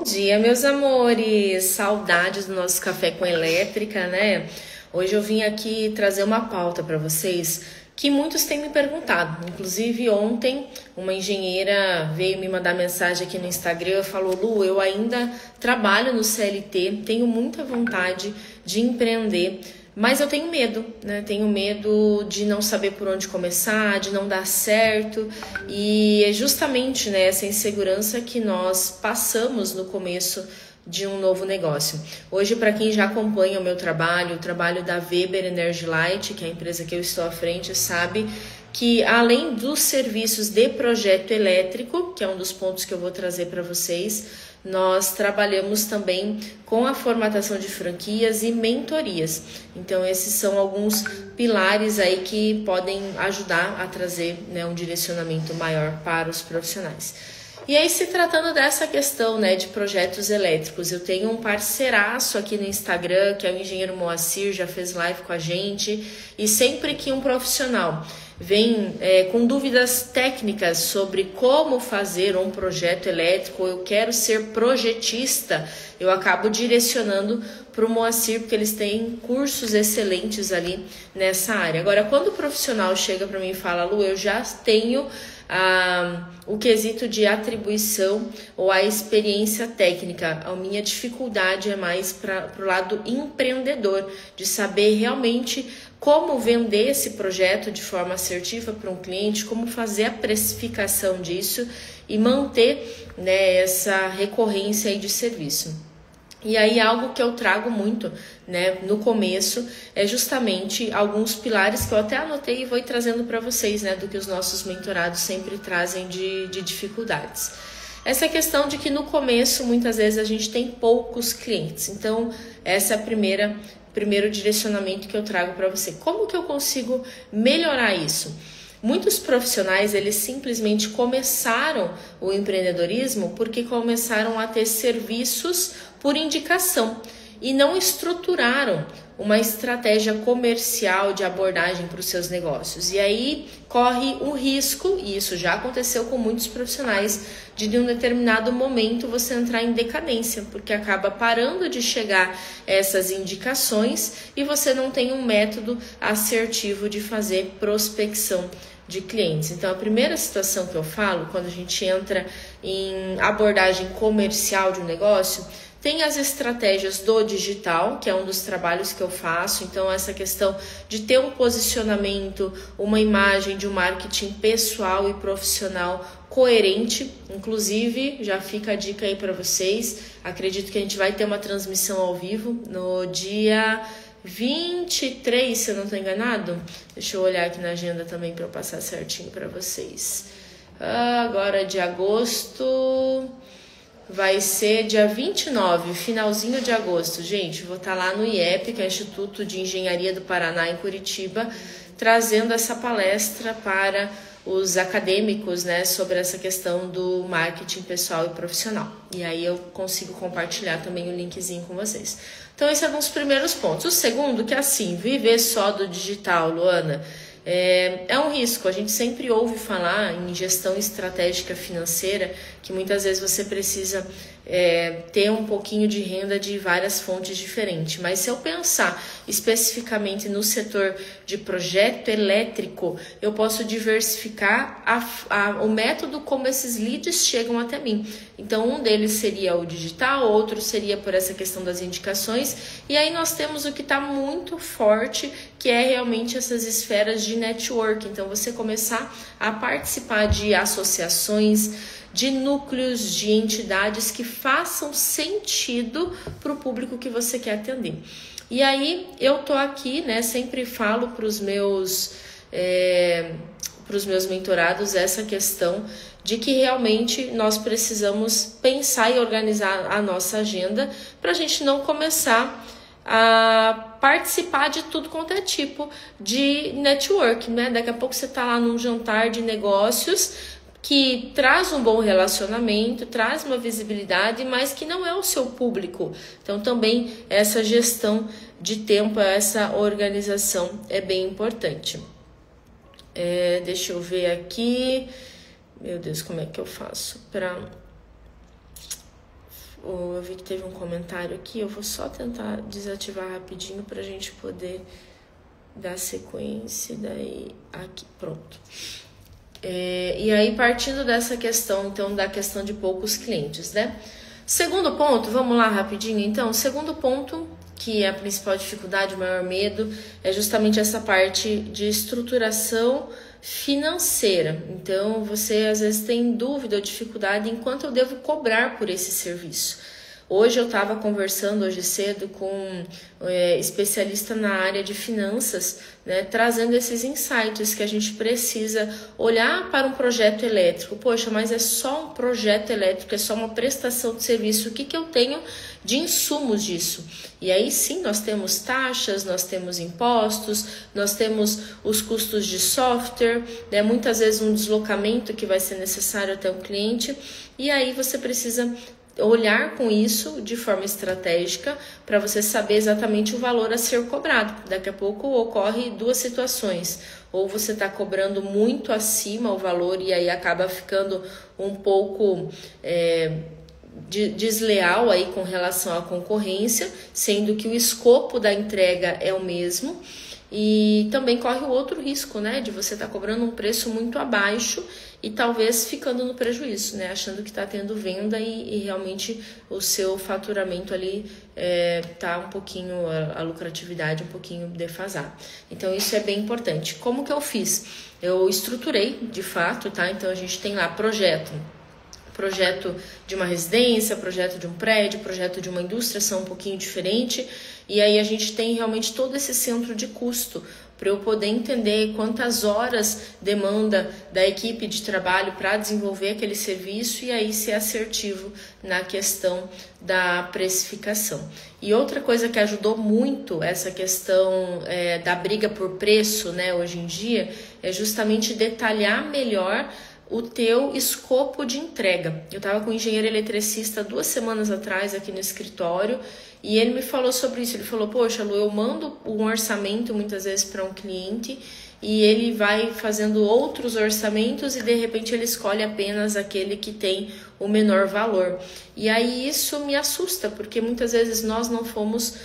Bom dia, meus amores! Saudades do nosso café com elétrica, né? Hoje eu vim aqui trazer uma pauta para vocês que muitos têm me perguntado. Inclusive ontem uma engenheira veio me mandar mensagem aqui no Instagram e falou: Lu, eu ainda trabalho no CLT, tenho muita vontade de empreender, mas eu tenho medo, né? Tenho medo de não saber por onde começar, de não dar certo. E é justamente, né, essa insegurança que nós passamos no começo de um novo negócio. Hoje, para quem já acompanha o meu trabalho, o trabalho da Weber Energy Light, que é a empresa que eu estou à frente, sabe que além dos serviços de projeto elétrico, que é um dos pontos que eu vou trazer para vocês, nós trabalhamos também com a formatação de franquias e mentorias. Então esses são alguns pilares aí que podem ajudar a trazer, né, um direcionamento maior para os profissionais. E aí, se tratando dessa questão, né, de projetos elétricos, eu tenho um parceiraço aqui no Instagram, que é o engenheiro Moacir, já fez live com a gente, e sempre que um profissional vem com dúvidas técnicas sobre como fazer um projeto elétrico, eu quero ser projetista, eu acabo direcionando para o Moacir, porque eles têm cursos excelentes ali nessa área. Agora, quando o profissional chega para mim e fala: Lu, eu já tenho o quesito de atribuição ou a experiência técnica, a minha dificuldade é mais para o lado empreendedor, de saber realmente como vender esse projeto de forma assertiva para um cliente, como fazer a precificação disso e manter, né, essa recorrência aí de serviço. E aí algo que eu trago muito, né, no começo é justamente alguns pilares que eu até anotei e vou ir trazendo para vocês, né, do que os nossos mentorados sempre trazem de dificuldades. Essa questão de que no começo muitas vezes a gente tem poucos clientes. Então essa é a primeiro direcionamento que eu trago para você. Como que eu consigo melhorar isso? Muitos profissionais, eles simplesmente começaram o empreendedorismo porque começaram a ter serviços por indicação e não estruturaram uma estratégia comercial de abordagem para os seus negócios. E aí corre um risco, e isso já aconteceu com muitos profissionais, de um determinado momento você entrar em decadência, porque acaba parando de chegar essas indicações e você não tem um método assertivo de fazer prospecção de clientes. Então a primeira situação que eu falo, quando a gente entra em abordagem comercial de um negócio, tem as estratégias do digital, que é um dos trabalhos que eu faço. Então essa questão de ter um posicionamento, uma imagem de um marketing pessoal e profissional coerente. Inclusive, já fica a dica aí para vocês. Acredito que a gente vai ter uma transmissão ao vivo no dia 23, se eu não estou enganado. Deixa eu olhar aqui na agenda também para eu passar certinho para vocês. Agora de agosto vai ser dia 29, finalzinho de agosto. Gente, vou estar lá no IEP, que é o Instituto de Engenharia do Paraná, em Curitiba, trazendo essa palestra para os acadêmicos, né, sobre essa questão do marketing pessoal e profissional. E aí eu consigo compartilhar também o linkzinho com vocês. Então esse é um dos primeiros pontos. O segundo, que é assim, viver só do digital, Luana, é um risco. A gente sempre ouve falar em gestão estratégica financeira, que muitas vezes você precisa ter um pouquinho de renda de várias fontes diferentes. Mas se eu pensar especificamente no setor de projeto elétrico, eu posso diversificar o método como esses leads chegam até mim. Então um deles seria o digital, outro seria por essa questão das indicações, e aí nós temos o que está muito forte, que é realmente essas esferas de network. Então você começar a participar de associações, de núcleos, de entidades que façam sentido para o público que você quer atender. E aí eu tô aqui, né, sempre falo para os meus mentorados essa questão de que realmente nós precisamos pensar e organizar a nossa agenda para a gente não começar a participar de tudo quanto é tipo de network, né? Daqui a pouco você tá lá num jantar de negócios que traz um bom relacionamento, traz uma visibilidade, mas que não é o seu público. Então também essa gestão de tempo, essa organização é bem importante. Deixa eu ver aqui. Meu Deus, como é que eu faço para Eu vi que teve um comentário aqui, eu vou só tentar desativar rapidinho para a gente poder dar sequência, daí aqui, pronto. E aí, partindo dessa questão, então, da questão de poucos clientes, né? Segundo ponto, vamos lá rapidinho, então. Segundo ponto, que é a principal dificuldade, o maior medo, é justamente essa parte de estruturação financeira. Então, você às vezes tem dúvida ou dificuldade em quanto eu devo cobrar por esse serviço. Hoje eu estava conversando hoje cedo com um especialista na área de finanças, né, trazendo esses insights que a gente precisa olhar para um projeto elétrico. Poxa, mas é só um projeto elétrico, é só uma prestação de serviço. O que eu tenho de insumos disso? E aí sim, nós temos taxas, nós temos impostos, nós temos os custos de software, né, muitas vezes um deslocamento que vai ser necessário até o cliente, e aí você precisa olhar com isso de forma estratégica para você saber exatamente o valor a ser cobrado. Daqui a pouco ocorre duas situações: ou você está cobrando muito acima o valor e aí acaba ficando um pouco desleal aí com relação à concorrência, sendo que o escopo da entrega é o mesmo. E também corre o outro risco, né, de você estar cobrando um preço muito abaixo e talvez ficando no prejuízo, né, achando que está tendo venda e realmente o seu faturamento ali tá um pouquinho, a lucratividade um pouquinho defasada. Então isso é bem importante. Como que eu fiz? Eu estruturei de fato, tá? Então a gente tem lá projeto de uma residência, projeto de um prédio, projeto de uma indústria, são um pouquinho diferente. E aí a gente tem realmente todo esse centro de custo para eu poder entender quantas horas demanda da equipe de trabalho para desenvolver aquele serviço e aí ser assertivo na questão da precificação. E outra coisa que ajudou muito essa questão da briga por preço, né, hoje em dia, é justamente detalhar melhor o teu escopo de entrega. Eu estava com um engenheiro eletricista 2 semanas atrás aqui no escritório e ele me falou sobre isso. Ele falou: poxa, Lu, eu mando um orçamento muitas vezes para um cliente e ele vai fazendo outros orçamentos e de repente ele escolhe apenas aquele que tem o menor valor. E aí isso me assusta, porque muitas vezes nós não fomos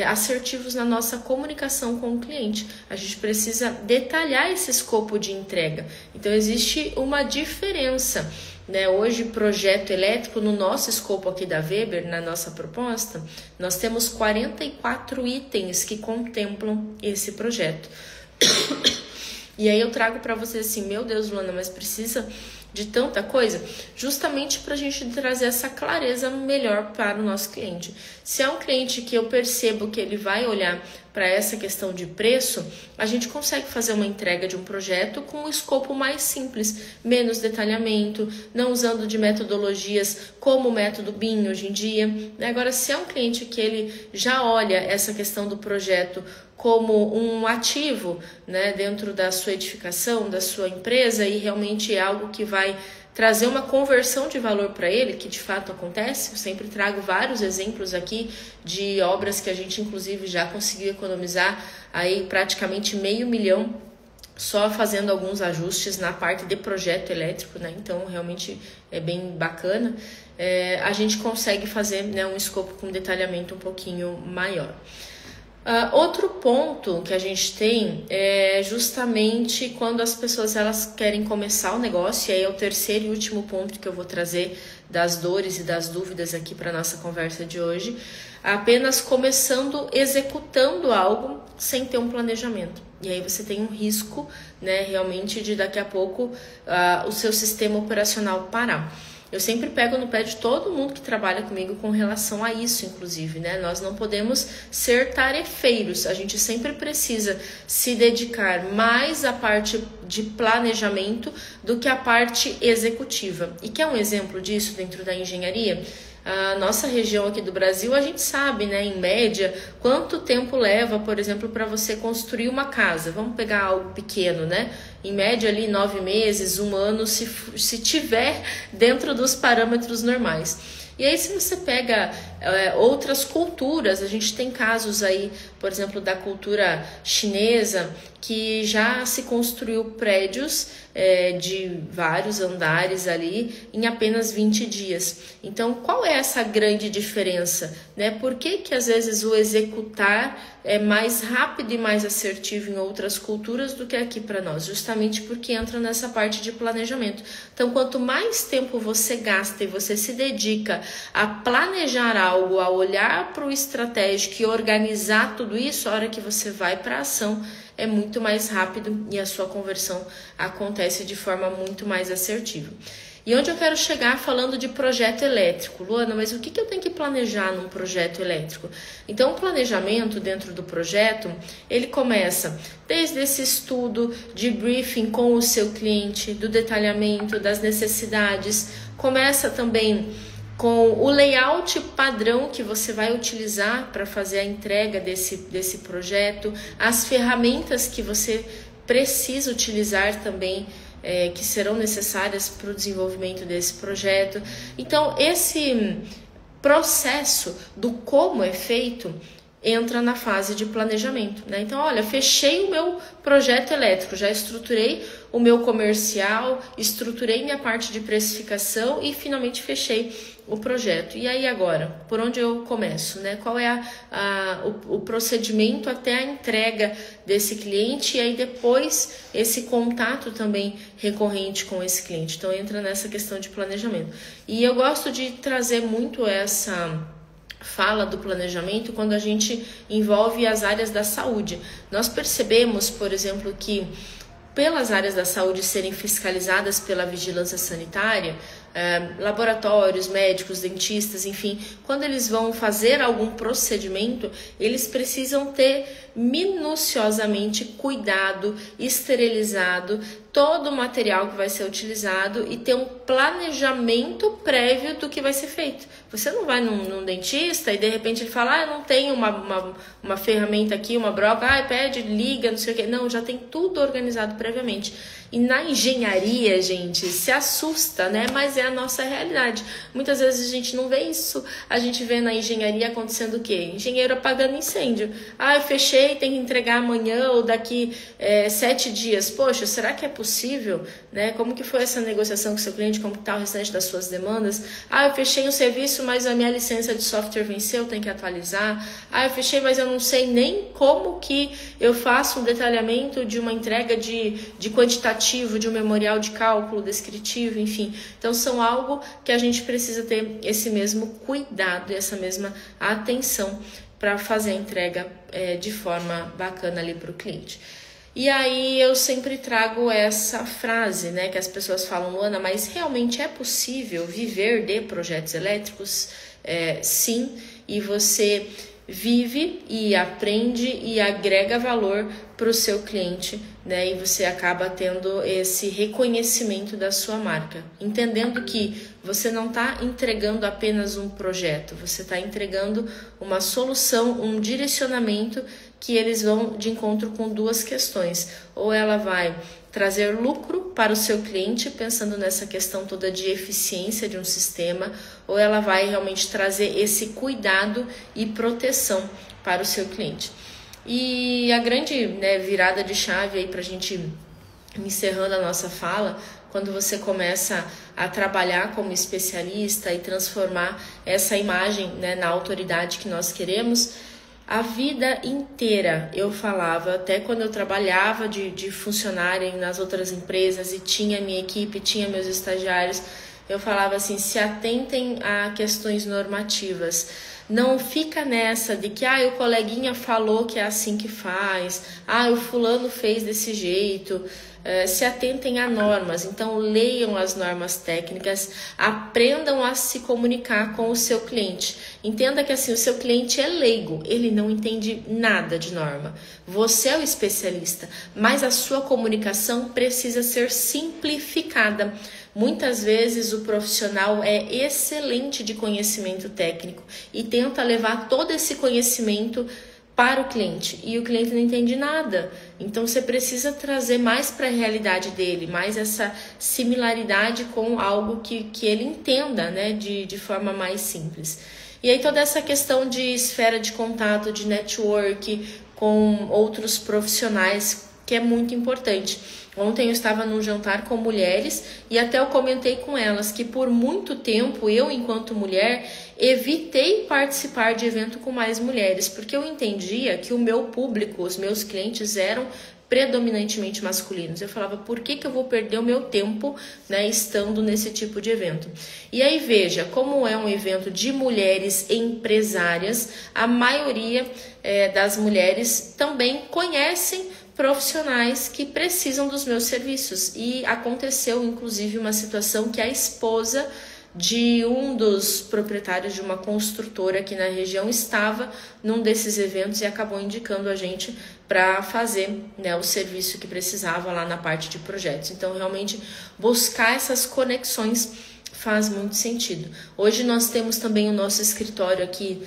assertivos na nossa comunicação com o cliente. A gente precisa detalhar esse escopo de entrega. Então existe uma diferença, né? Hoje, projeto elétrico, no nosso escopo aqui da Weber, na nossa proposta, nós temos 44 itens que contemplam esse projeto. E aí eu trago para vocês assim: meu Deus, Luana, mas precisa de tanta coisa? Justamente para a gente trazer essa clareza melhor para o nosso cliente. Se é um cliente que eu percebo que ele vai olhar para essa questão de preço, a gente consegue fazer uma entrega de um projeto com um escopo mais simples, menos detalhamento, não usando de metodologias como o método BIM hoje em dia. Agora, se é um cliente que ele já olha essa questão do projeto como um ativo, né, dentro da sua edificação, da sua empresa, e realmente é algo que vai trazer uma conversão de valor para ele, que de fato acontece. Eu sempre trago vários exemplos aqui de obras que a gente inclusive já conseguiu economizar aí praticamente R$500 mil só fazendo alguns ajustes na parte de projeto elétrico, né? Então realmente é bem bacana. A gente consegue fazer, né, um escopo com detalhamento um pouquinho maior. Outro ponto que a gente tem é justamente quando as pessoas elas querem começar o negócio, e aí é o terceiro e último ponto que eu vou trazer das dores e das dúvidas aqui para a nossa conversa de hoje, apenas começando, executando algo sem ter um planejamento. E aí você tem um risco, né, realmente de daqui a pouco o seu sistema operacional parar. Eu sempre pego no pé de todo mundo que trabalha comigo com relação a isso, inclusive, né? Nós não podemos ser tarefeiros, a gente sempre precisa se dedicar mais à parte de planejamento do que à parte executiva. E quer um exemplo disso dentro da engenharia? A nossa região aqui do Brasil, a gente sabe, né, em média, quanto tempo leva, por exemplo, para você construir uma casa. Vamos pegar algo pequeno, né? Em média ali 9 meses, 1 ano, se tiver dentro dos parâmetros normais. E aí se você pega outras culturas, a gente tem casos aí, por exemplo, da cultura chinesa, que já se construiu prédios de vários andares ali em apenas 20 dias. Então, qual é essa grande diferença, né? Por que às vezes o executar é mais rápido e mais assertivo em outras culturas do que aqui para nós? Justamente porque entra nessa parte de planejamento. Então, quanto mais tempo você gasta e você se dedica a planejar algo, a olhar para o estratégico e organizar tudo isso, a hora que você vai para a ação, é muito mais rápido e a sua conversão acontece de forma muito mais assertiva. E onde eu quero chegar falando de projeto elétrico? Luana, mas o que eu tenho que planejar num projeto elétrico? Então, o planejamento dentro do projeto, ele começa desde esse estudo de briefing com o seu cliente, do detalhamento das necessidades, começa também com o layout padrão que você vai utilizar para fazer a entrega desse projeto, as ferramentas que você precisa utilizar também, que serão necessárias para o desenvolvimento desse projeto. Então, esse processo do como é feito entra na fase de planejamento, né? Então, olha, fechei o meu projeto elétrico, já estruturei o meu comercial, estruturei minha parte de precificação e finalmente fechei o projeto. E aí agora, por onde eu começo, né? Qual é o procedimento até a entrega desse cliente e aí depois esse contato também recorrente com esse cliente. Então entra nessa questão de planejamento. E eu gosto de trazer muito essa fala do planejamento quando a gente envolve as áreas da saúde. Nós percebemos, por exemplo, que pelas áreas da saúde serem fiscalizadas pela vigilância sanitária, laboratórios, médicos, dentistas, enfim, quando eles vão fazer algum procedimento, eles precisam ter minuciosamente cuidado, esterilizado todo o material que vai ser utilizado e ter um planejamento prévio do que vai ser feito. Você não vai num dentista e de repente ele fala, não tenho uma ferramenta aqui, uma broca, pede, liga, não sei o que. Não, já tem tudo organizado previamente. E na engenharia, gente, se assusta, né? Mas é a nossa realidade. Muitas vezes a gente não vê isso. A gente vê na engenharia acontecendo o quê? Engenheiro apagando incêndio. Eu fechei, tem que entregar amanhã ou daqui 7 dias. Poxa, será que é possível? Né? Como que foi essa negociação com o seu cliente? Como está o restante das suas demandas? Eu fechei um serviço, mas a minha licença de software venceu, tem que atualizar. Eu fechei, mas eu não sei nem como que eu faço um detalhamento de uma entrega de quantitativo, de um memorial de cálculo descritivo, enfim. Então, são algo que a gente precisa ter esse mesmo cuidado e essa mesma atenção para fazer a entrega de forma bacana ali para o cliente. E aí eu sempre trago essa frase, né, que as pessoas falam, Luana, mas realmente é possível viver de projetos elétricos? Sim, e você vive e aprende e agrega valor para o seu cliente, né? E você acaba tendo esse reconhecimento da sua marca, entendendo que você não está entregando apenas um projeto, você está entregando uma solução, um direcionamento que eles vão de encontro com duas questões. Ou ela vai trazer lucro para o seu cliente, pensando nessa questão toda de eficiência de um sistema, ou ela vai realmente trazer esse cuidado e proteção para o seu cliente. E a grande virada de chave aí para a gente encerrando a nossa fala, quando você começa a trabalhar como especialista e transformar essa imagem na autoridade que nós queremos, a vida inteira eu falava, até quando eu trabalhava de funcionária nas outras empresas e tinha minha equipe, tinha meus estagiários, eu falava assim, se atentem a questões normativas. Não fica nessa de que o coleguinha falou que é assim que faz, o fulano fez desse jeito. Se atentem a normas, então leiam as normas técnicas, aprendam a se comunicar com o seu cliente. Entenda que assim, o seu cliente é leigo, ele não entende nada de norma. Você é o especialista, mas a sua comunicação precisa ser simplificada. Muitas vezes o profissional é excelente de conhecimento técnico e tenta levar todo esse conhecimento para o cliente, e o cliente não entende nada. Então você precisa trazer mais para a realidade dele, mais essa similaridade com algo que ele entenda, de forma mais simples. E aí toda essa questão de esfera de contato, de network com outros profissionais que é muito importante. Ontem eu estava num jantar com mulheres e até eu comentei com elas que por muito tempo eu, enquanto mulher, evitei participar de evento com mais mulheres, porque eu entendia que o meu público, os meus clientes eram predominantemente masculinos. Eu falava, por que eu vou perder o meu tempo, né, estando nesse tipo de evento? E aí veja, como é um evento de mulheres empresárias, a maioria das mulheres também conhecem profissionais que precisam dos meus serviços. E aconteceu, inclusive, uma situação que a esposa de um dos proprietários de uma construtora aqui na região estava num desses eventos e acabou indicando a gente para fazer, né, o serviço que precisava lá na parte de projetos. Então, realmente, buscar essas conexões faz muito sentido. Hoje nós temos também o nosso escritório aqui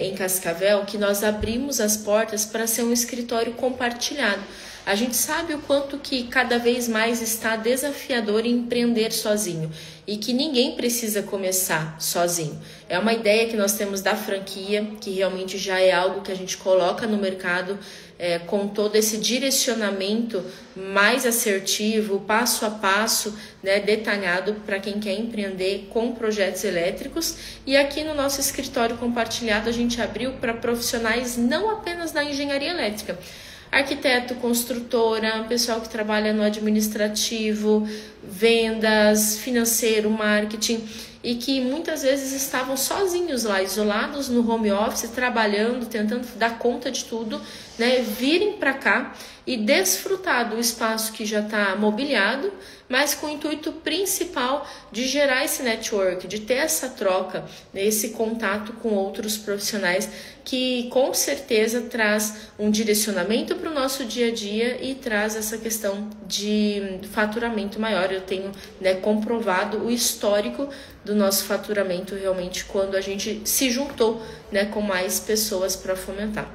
em Cascavel, que nós abrimos as portas para ser um escritório compartilhado. A gente sabe o quanto que cada vez mais está desafiador empreender sozinho e que ninguém precisa começar sozinho. É uma ideia que nós temos da franquia, que realmente já é algo que a gente coloca no mercado com todo esse direcionamento mais assertivo, passo a passo, né, detalhado para quem quer empreender com projetos elétricos. E aqui no nosso escritório compartilhado a gente abriu para profissionais não apenas da engenharia elétrica, arquiteto, construtora, pessoal que trabalha no administrativo, vendas, financeiro, marketing, e que muitas vezes estavam sozinhos lá, isolados no home office, trabalhando, tentando dar conta de tudo, né? Virem para cá e desfrutar do espaço que já está mobiliado, mas com o intuito principal de gerar esse network, de ter essa troca, né? Esse contato com outros profissionais que com certeza traz um direcionamento para o nosso dia a dia e traz essa questão de faturamento maior. Eu tenho, né, comprovado o histórico do nosso faturamento realmente quando a gente se juntou, né, com mais pessoas para fomentar.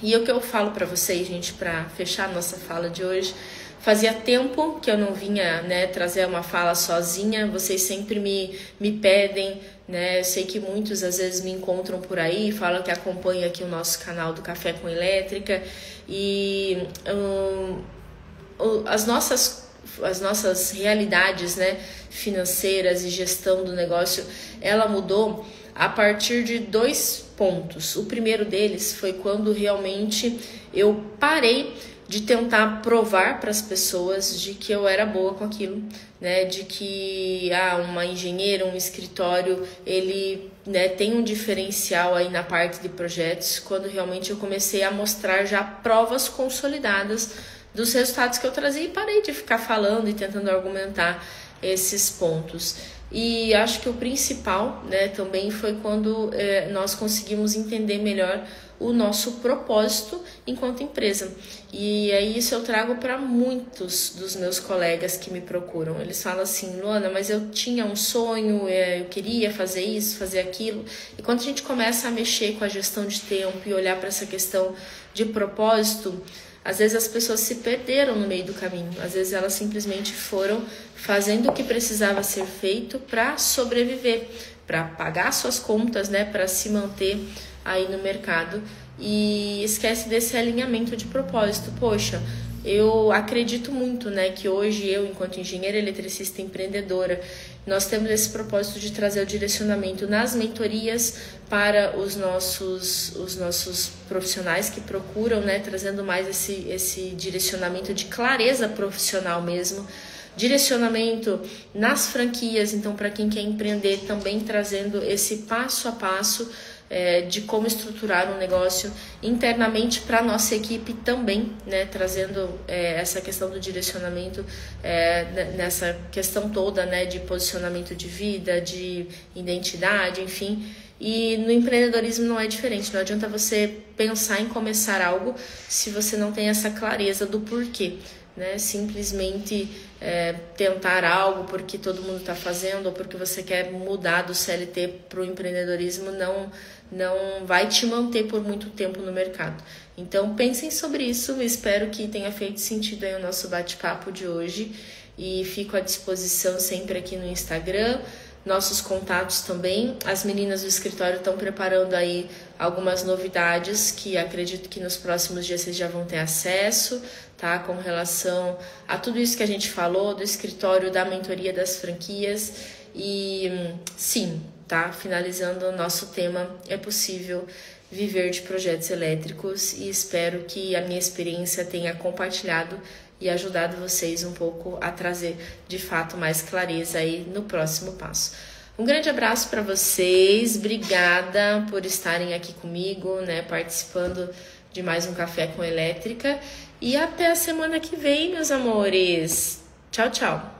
E o que eu falo para vocês, gente, para fechar a nossa fala de hoje, fazia tempo que eu não vinha, né, trazer uma fala sozinha. Vocês sempre me pedem, né? Eu sei que muitos às vezes me encontram por aí, falam que acompanham aqui o nosso canal do Café com Elétrica e as nossas realidades, né, financeiras e gestão do negócio, ela mudou a partir de 2 pontos. O primeiro deles foi quando realmente eu parei de tentar provar para as pessoas de que eu era boa com aquilo, né, de que uma engenheira, um escritório, ele, né, tem um diferencial aí na parte de projetos, quando realmente eu comecei a mostrar já provas consolidadas dos resultados que eu trazia e parei de ficar falando e tentando argumentar esses pontos. E acho que o principal, né, também foi quando nós conseguimos entender melhor o nosso propósito enquanto empresa. E aí isso eu trago para muitos dos meus colegas que me procuram. Eles falam assim, Luana, mas eu tinha um sonho, eu queria fazer isso, fazer aquilo. E quando a gente começa a mexer com a gestão de tempo e olhar para essa questão de propósito, às vezes as pessoas se perderam no meio do caminho. Às vezes elas simplesmente foram fazendo o que precisava ser feito para sobreviver, para pagar suas contas, né, para se manter aí no mercado e esquece desse alinhamento de propósito. Poxa, eu acredito muito, né, que hoje eu, enquanto engenheira eletricista empreendedora, nós temos esse propósito de trazer o direcionamento nas mentorias para os nossos profissionais que procuram, né, trazendo mais esse direcionamento de clareza profissional mesmo, direcionamento nas franquias, então para quem quer empreender também trazendo esse passo a passo de como estruturar um negócio internamente para a nossa equipe também, né, trazendo essa questão do direcionamento nessa questão toda, né, de posicionamento de vida, de identidade, enfim. E no empreendedorismo não é diferente, não adianta você pensar em começar algo se você não tem essa clareza do porquê, né? Simplesmente tentar algo porque todo mundo está fazendo ou porque você quer mudar do CLT para o empreendedorismo não vai te manter por muito tempo no mercado. Então pensem sobre isso, espero que tenha feito sentido aí o nosso bate-papo de hoje e fico à disposição sempre aqui no Instagram, nossos contatos também. As meninas do escritório estão preparando aí algumas novidades que acredito que nos próximos dias vocês já vão ter acesso. tá? Com relação a tudo isso que a gente falou, do escritório, da mentoria das franquias. E sim, tá? Finalizando o nosso tema, é possível viver de projetos elétricos e espero que a minha experiência tenha compartilhado e ajudado vocês um pouco a trazer de fato mais clareza aí no próximo passo. Um grande abraço para vocês, obrigada por estarem aqui comigo, né, participando de mais um Café com Elétrica e até a semana que vem, meus amores. Tchau, tchau.